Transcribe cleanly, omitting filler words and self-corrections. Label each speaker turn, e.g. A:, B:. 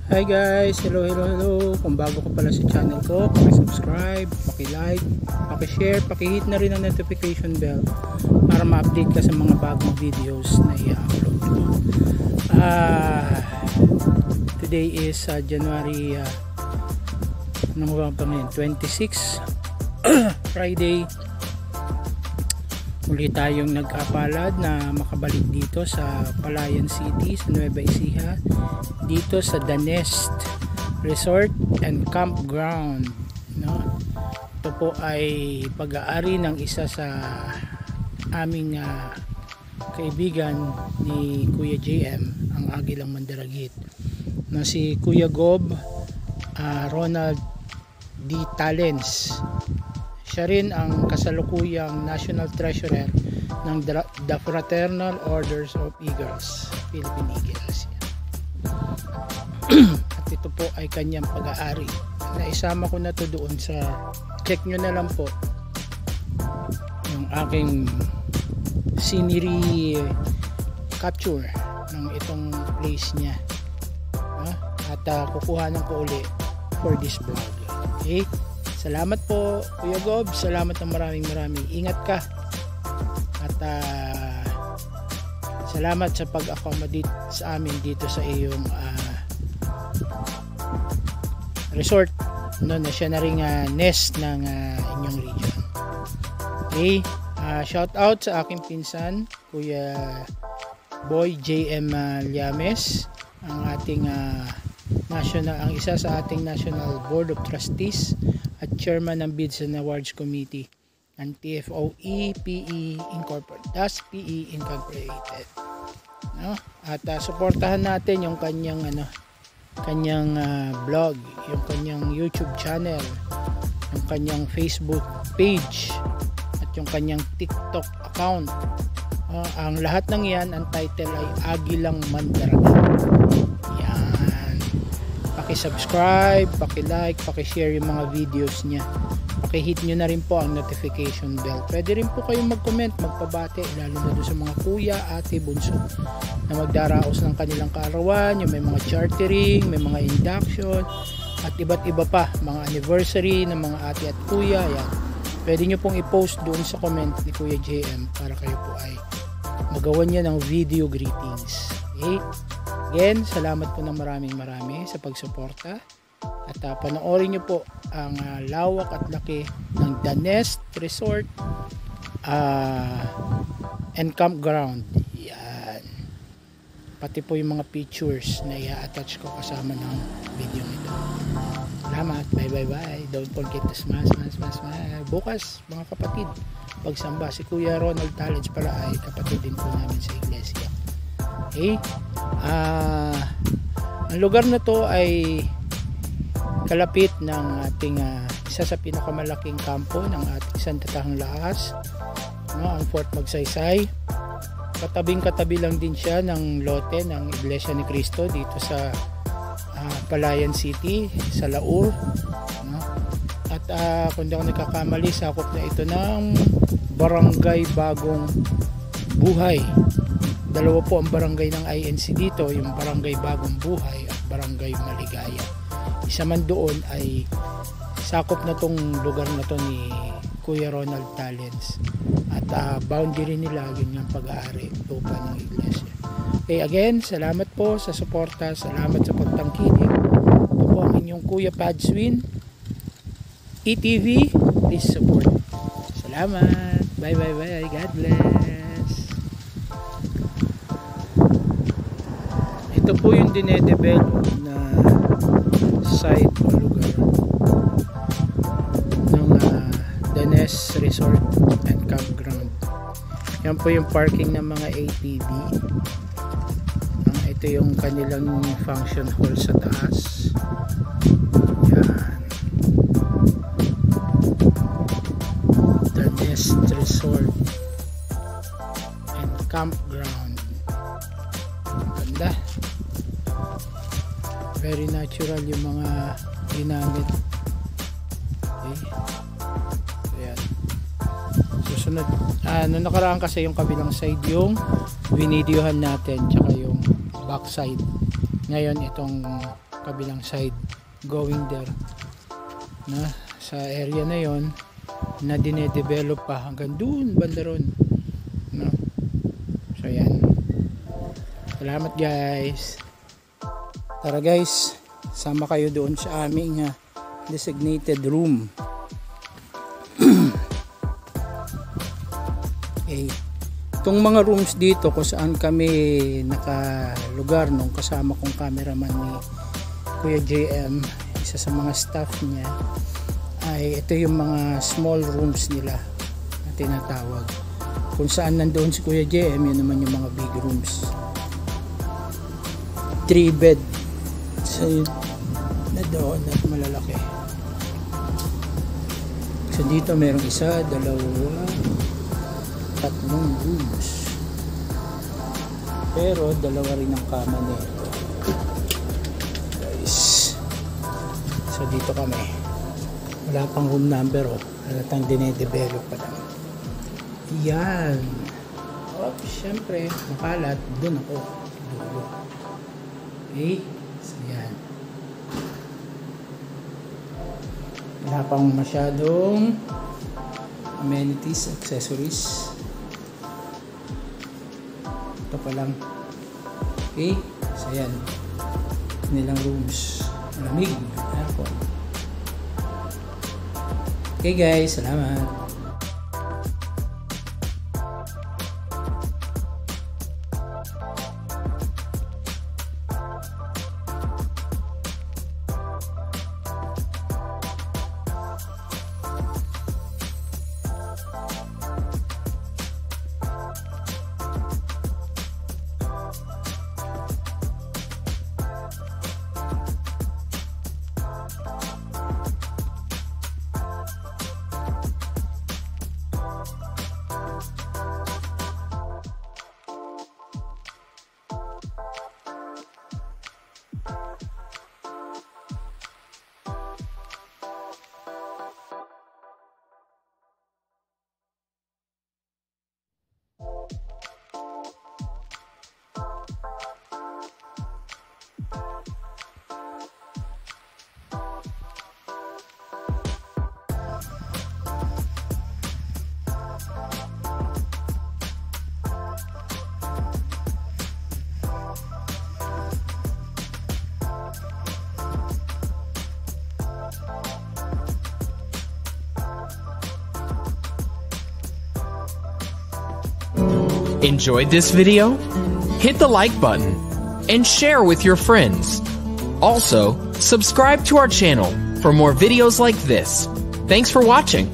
A: Hi guys, hello. Kung bago ka pala sa channel ko, paki-subscribe, paki-like, paki-share, paki-hit na rin ang notification bell para ma-update ka sa mga bagong videos na i-upload ko. Today is January 26 Friday. Muli tayong nagkapalad na makabalik dito sa Palayan City, sa Nueva Ecija, dito sa The Nest Resort and Campground, no? Ito po ay pag-aari ng isa sa aming kaibigan ni Kuya JM, ang Agilang Mandaragit, na si Kuya Gob Ronald D. Talens. Siya rin ang kasalukuyang National Treasurer ng The Fraternal Orders of Eagles, Philippine Eagles. At ito po ay kanyang pag-aari. Naisama ko na to doon sa, check nyo na lang po yung aking scenery capture ng itong place niya. At kukuhanan ko uli for this vlog. Okay? Salamat po Kuya Gob, salamat ng maraming. Ingat ka. At salamat sa pag-accommodate sa amin dito sa iyong resort, no, na siya na ring nest ng inyong region. Okay, shout out sa aking pinsan Kuya Boy JM Llames, ang ating ang isa sa ating National Board of Trustees at Chairman ng Bids and Awards Committee ng TFOE PE Incorporated. No? At suportahan natin yung kanyang blog, yung kanyang YouTube channel, yung kanyang Facebook page, at yung kanyang TikTok account. Ang lahat ng yan, ang title ay Agilang Mandaragit. Yan. Paki-subscribe, paki-like, paki-share yung mga videos niya. Paki-hit nyo na rin po ang notification bell. Pwede rin po kayong mag-comment, magpabate, lalo na doon sa mga kuya, ate, bunso na magdaraos ng kanilang kaarawan, yung may mga chartering, may mga induction, at iba't iba pa, mga anniversary ng mga ate at kuya. Yan. Pwede nyo pong i-post doon sa comment ni Kuya JM para kayo po ay magawan niya ng video greetings. Okay? Again, salamat po ng marami sa pagsuporta. At panoorin nyo po ang lawak at laki ng The Nest Resort and Campground. Yan. Pati po yung mga pictures na i-attach ko kasama ng video nito. Salamat. Bye. Don't forget to smash. Bukas, mga kapatid, pagsamba, si Kuya Ronald Talens pala ay kapatid din po namin sa iglesia. Okay? Ang lugar na to ay kalapit ng ating isa sa pinakamalaking kampo ng ating Santatahang Lakas, ang Fort Magsaysay. Katabing-katabi lang din siya ng lote ng Iglesia ni Cristo dito sa Palayan City, sa Laur. At kung di ako nagkakamali, sakop na ito ng Barangay Bagong Buhay. Dalawa po ang barangay ng INC dito, yung Barangay Bagong Buhay at Barangay Maligaya. Isa man doon ay sakop na tong lugar na to ni Kuya Ronald Talens. At boundary nila yun yung pag-aari, lupa ng iglesia. Okay, again, salamat po sa suporta, salamat sa pagtangkilik. Ito po ang inyong Kuya Padswin ETV. Please support. Salamat. Bye. God bless. Ito po yung dinedevelop na site o lugar ng The Nest Resort and Campground. Yan po yung parking ng mga ATV. Ito yung kanilang function hall sa taas. Yan. The Nest Resort and Campground. Ganda. Very natural yung mga ginamit. Okay. Ayan. Susunod. Noong nakaraan kasi yung kabilang side yung binidyohan natin, tsaka yung back side. Ngayon itong kabilang side going there na sa area na yon na dinedevelop pa hanggang dun banda ron, no? So yan, salamat guys. Tara guys, sama kayo doon sa aming designated room. Okay. Itong mga rooms dito kung saan kami nakalugar nung kasama kong cameraman ni Kuya JM, isa sa mga staff niya, ay ito yung mga small rooms nila na tinatawag. Kung saan nandoon si Kuya JM, yun naman yung mga big rooms. 3 bed so, na doon at malalaki. So dito merong isa, dalawa, 3 rooms, pero 2 rin ang kama nito guys. So dito kami, wala pang room number, halatang dinedevelop pa lang yan. Syempre makalat, dun ako dulo. Okay, so yan, wala pang masyadong amenities, accessories. Ito pa lang. Okay, so yan, nilang rooms, malamig, aircon. Okay guys, salamat.
B: Enjoyed this video? Hit the like button and share with your friends. Also, subscribe to our channel for more videos like this. Thanks for watching.